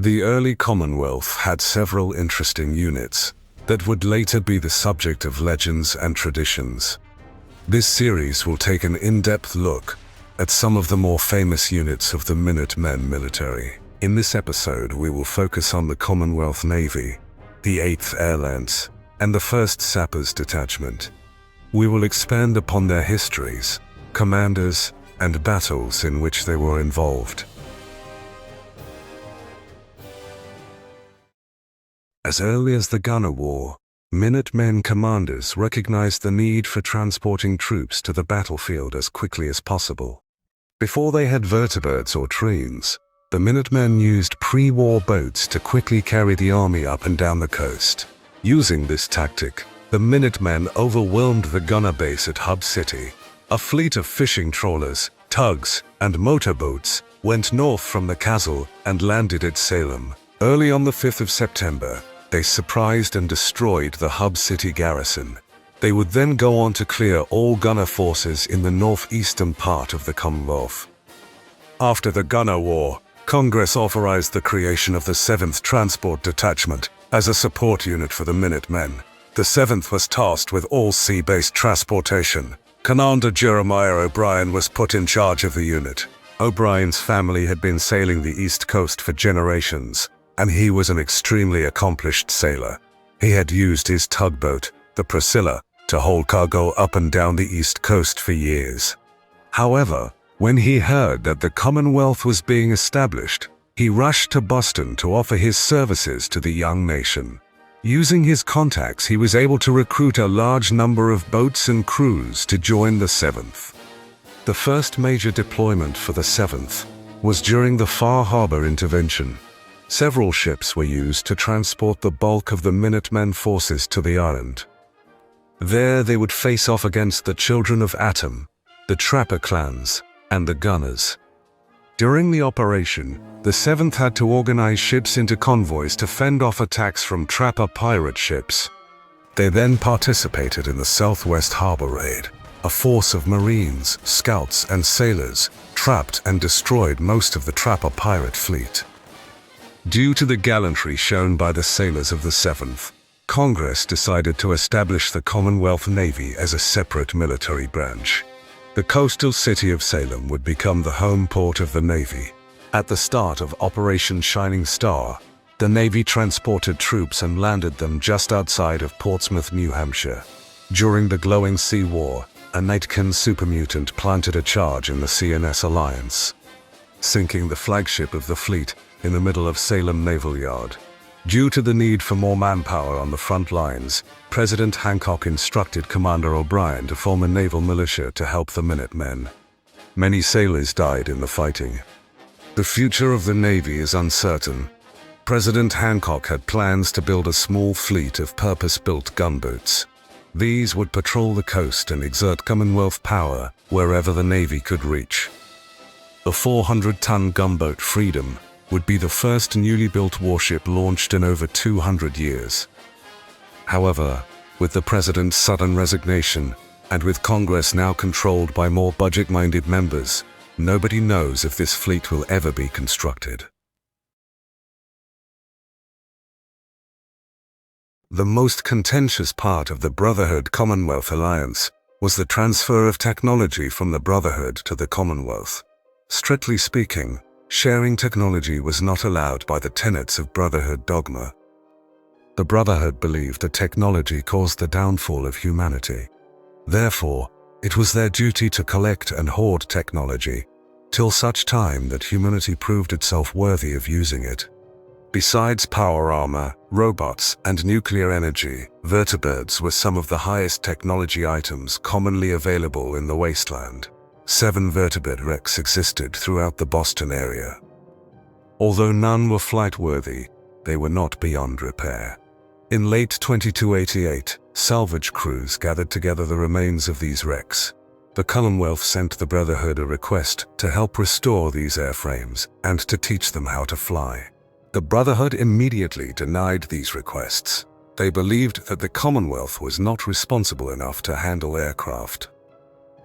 The early Commonwealth had several interesting units that would later be the subject of legends and traditions. This series will take an in-depth look at some of the more famous units of the Minutemen military. In this episode, we will focus on the Commonwealth Navy, the 8th Air Lance, and the 1st Sappers detachment. We will expand upon their histories, commanders, and battles in which they were involved. As early as the Gunner War, Minutemen commanders recognized the need for transporting troops to the battlefield as quickly as possible. Before they had vertibirds or trains, the Minutemen used pre-war boats to quickly carry the army up and down the coast. Using this tactic, the Minutemen overwhelmed the gunner base at Hub City. A fleet of fishing trawlers, tugs, and motorboats went north from the Castle and landed at Salem. Early on the 5th of September, they surprised and destroyed the Hub City garrison. They would then go on to clear all gunner forces in the northeastern part of the Commonwealth. After the Gunner War, Congress authorized the creation of the 7th Transport Detachment as a support unit for the Minutemen. The 7th was tasked with all sea-based transportation. Commander Jeremiah O'Brien was put in charge of the unit. O'Brien's family had been sailing the East Coast for generations, and he was an extremely accomplished sailor. He had used his tugboat, the Priscilla, to haul cargo up and down the East Coast for years. However, when he heard that the Commonwealth was being established, he rushed to Boston to offer his services to the young nation. Using his contacts, he was able to recruit a large number of boats and crews to join the 7th. The first major deployment for the 7th was during the Far Harbor intervention. Several ships were used to transport the bulk of the Minutemen forces to the island. There they would face off against the Children of Atom, the Trapper clans, and the Gunners. During the operation, the 7th had to organize ships into convoys to fend off attacks from Trapper pirate ships. They then participated in the Southwest Harbor Raid. A force of Marines, scouts, and sailors trapped and destroyed most of the Trapper pirate fleet. Due to the gallantry shown by the sailors of the 7th, Congress decided to establish the Commonwealth Navy as a separate military branch. The coastal city of Salem would become the home port of the Navy. At the start of Operation Shining Star, the Navy transported troops and landed them just outside of Portsmouth, New Hampshire. During the Glowing Sea War, a Nightkin supermutant planted a charge in the CNS Alliance, sinking the flagship of the fleet in the middle of Salem Naval Yard. Due to the need for more manpower on the front lines, President Hancock instructed Commander O'Brien to form a naval militia to help the Minutemen. Many sailors died in the fighting. The future of the Navy is uncertain. President Hancock had plans to build a small fleet of purpose-built gunboats. These would patrol the coast and exert Commonwealth power wherever the Navy could reach. The 400-ton gunboat Freedom would be the first newly built warship launched in over 200 years. However, with the president's sudden resignation, and with Congress now controlled by more budget-minded members, nobody knows if this fleet will ever be constructed. The most contentious part of the Brotherhood-Commonwealth alliance was the transfer of technology from the Brotherhood to the Commonwealth. Strictly speaking, sharing technology was not allowed by the tenets of Brotherhood dogma. The Brotherhood believed that technology caused the downfall of humanity. Therefore, it was their duty to collect and hoard technology, till such time that humanity proved itself worthy of using it. Besides power armor, robots, and nuclear energy, vertibirds were some of the highest technology items commonly available in the wasteland. 7 vertibird wrecks existed throughout the Boston area. Although none were flight-worthy, they were not beyond repair. In late 2288, salvage crews gathered together the remains of these wrecks. The Commonwealth sent the Brotherhood a request to help restore these airframes and to teach them how to fly. The Brotherhood immediately denied these requests. They believed that the Commonwealth was not responsible enough to handle aircraft.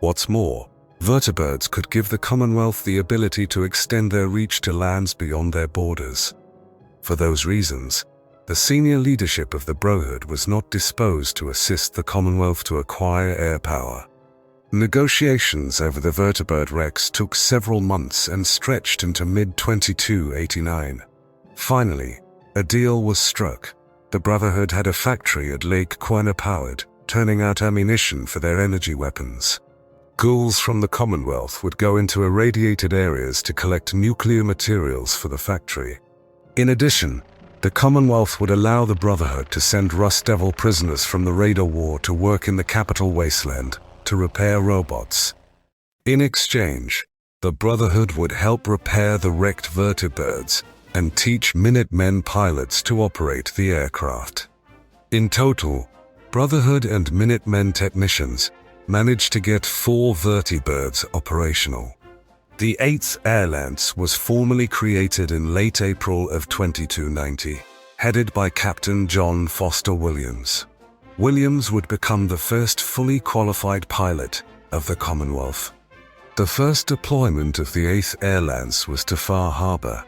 What's more, vertibirds could give the Commonwealth the ability to extend their reach to lands beyond their borders. For those reasons, the senior leadership of the Brotherhood was not disposed to assist the Commonwealth to acquire air power. Negotiations over the vertibird wrecks took several months and stretched into mid-2289. Finally, a deal was struck. The Brotherhood had a factory at Lake Quina-powered, turning out ammunition for their energy weapons. Ghouls from the Commonwealth would go into irradiated areas to collect nuclear materials for the factory. In addition, the Commonwealth would allow the Brotherhood to send Rust Devil prisoners from the Raider War to work in the capital wasteland to repair robots. In exchange, the Brotherhood would help repair the wrecked vertibirds and teach Minutemen pilots to operate the aircraft. In total, Brotherhood and Minutemen technicians managed to get 4 vertibirds operational. The 8th Air Lance was formally created in late April of 2290, headed by Captain John Foster Williams. Williams would become the first fully qualified pilot of the Commonwealth. The first deployment of the 8th Air Lance was to Far Harbor,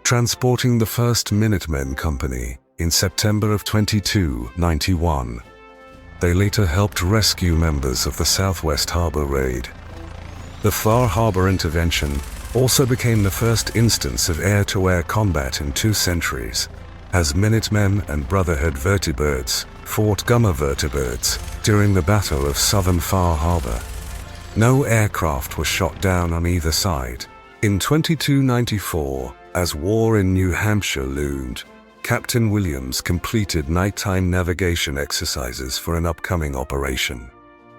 transporting the 1st Minutemen Company in September of 2291. They later helped rescue members of the Southwest Harbor Raid. The Far Harbor intervention also became the first instance of air-to-air combat in 2 centuries, as Minutemen and Brotherhood vertibirds fought Gunner vertibirds during the Battle of Southern Far Harbor. No aircraft was shot down on either side. In 2294, as war in New Hampshire loomed, Captain Williams completed nighttime navigation exercises for an upcoming operation.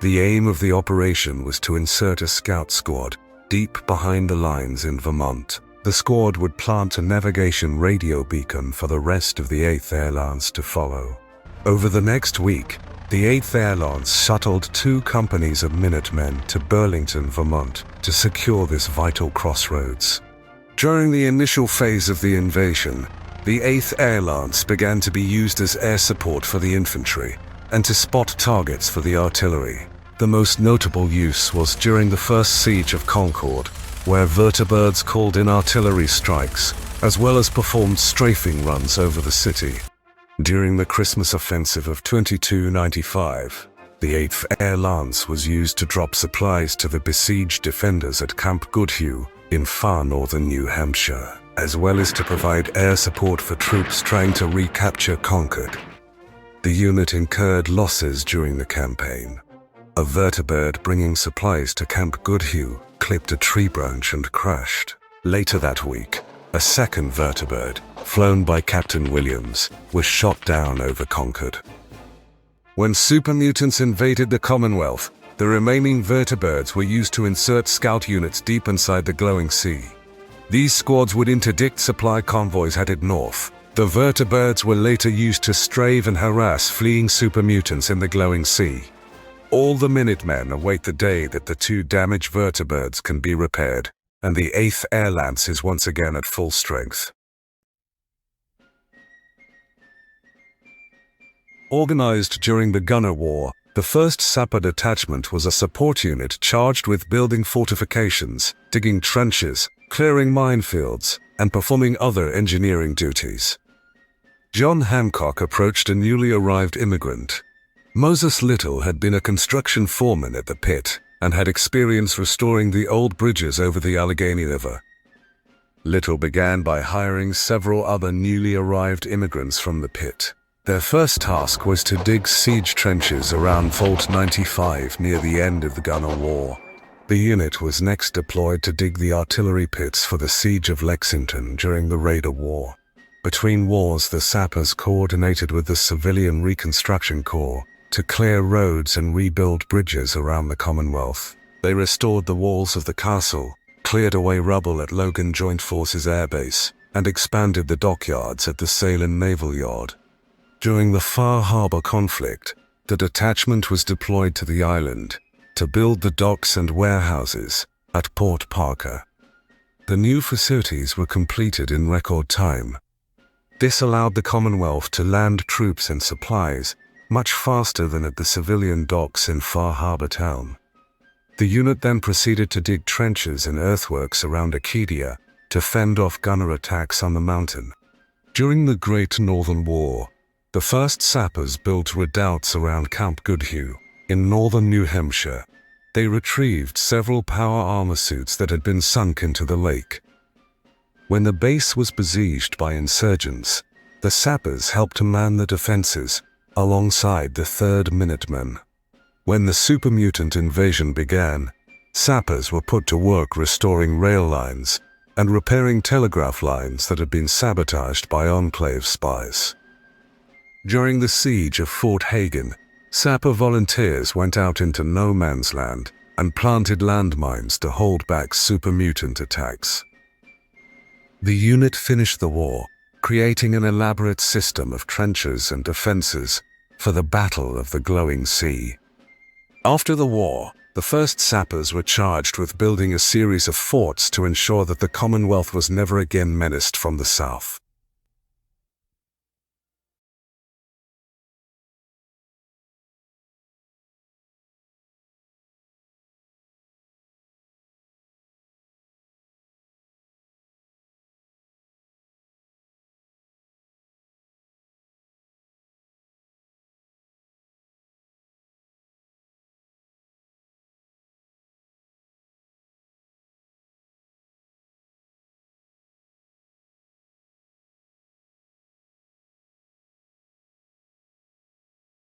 The aim of the operation was to insert a scout squad deep behind the lines in Vermont. The squad would plant a navigation radio beacon for the rest of the 8th Air Lance to follow. Over the next week, the 8th Air Lance shuttled 2 companies of Minutemen to Burlington, Vermont, to secure this vital crossroads. During the initial phase of the invasion, the 8th Air Lance began to be used as air support for the infantry and to spot targets for the artillery. The most notable use was during the first siege of Concord, where vertibirds called in artillery strikes, as well as performed strafing runs over the city. During the Christmas offensive of 2295, the 8th Air Lance was used to drop supplies to the besieged defenders at Camp Goodhue in far northern New Hampshire, as well as to provide air support for troops trying to recapture Concord. The unit incurred losses during the campaign. A vertibird bringing supplies to Camp Goodhue clipped a tree branch and crashed. Later that week, a second vertibird, flown by Captain Williams, was shot down over Concord. When super mutants invaded the Commonwealth, the remaining vertibirds were used to insert scout units deep inside the glowing sea. These squads would interdict supply convoys headed north. The vertibirds were later used to strave and harass fleeing super mutants in the glowing sea. All the Minutemen await the day that the 2 damaged vertibirds can be repaired, and the 8th Air Lance is once again at full strength. Organized during the Gunner War, the 1st Sapper detachment was a support unit charged with building fortifications, digging trenches, clearing minefields, and performing other engineering duties. John Hancock approached a newly arrived immigrant. Moses Little had been a construction foreman at the pit and had experience restoring the old bridges over the Allegheny River. Little began by hiring several other newly arrived immigrants from the pit. Their first task was to dig siege trenches around Vault 95 near the end of the Gunner War. The unit was next deployed to dig the artillery pits for the siege of Lexington during the Raider War. Between wars, the Sappers coordinated with the Civilian Reconstruction Corps to clear roads and rebuild bridges around the Commonwealth. They restored the walls of the castle, cleared away rubble at Logan Joint Forces Air Base, and expanded the dockyards at the Salem Naval Yard. During the Far Harbor conflict, the detachment was deployed to the island to build the docks and warehouses at Port Parker. The new facilities were completed in record time. This allowed the Commonwealth to land troops and supplies much faster than at the civilian docks in Far Harbor Town. The unit then proceeded to dig trenches and earthworks around Acadia to fend off gunner attacks on the mountain. During the Great Northern War, the first sappers built redoubts around Camp Goodhue in northern New Hampshire. They retrieved several power armor suits that had been sunk into the lake. When the base was besieged by insurgents, the sappers helped to man the defenses alongside the 3rd Minutemen. When the super mutant invasion began, sappers were put to work restoring rail lines and repairing telegraph lines that had been sabotaged by Enclave spies. During the siege of Fort Hagen, sapper volunteers went out into no man's land and planted landmines to hold back super mutant attacks. The unit finished the war, creating an elaborate system of trenches and defenses for the Battle of the Glowing Sea. After the war, the first sappers were charged with building a series of forts to ensure that the Commonwealth was never again menaced from the south.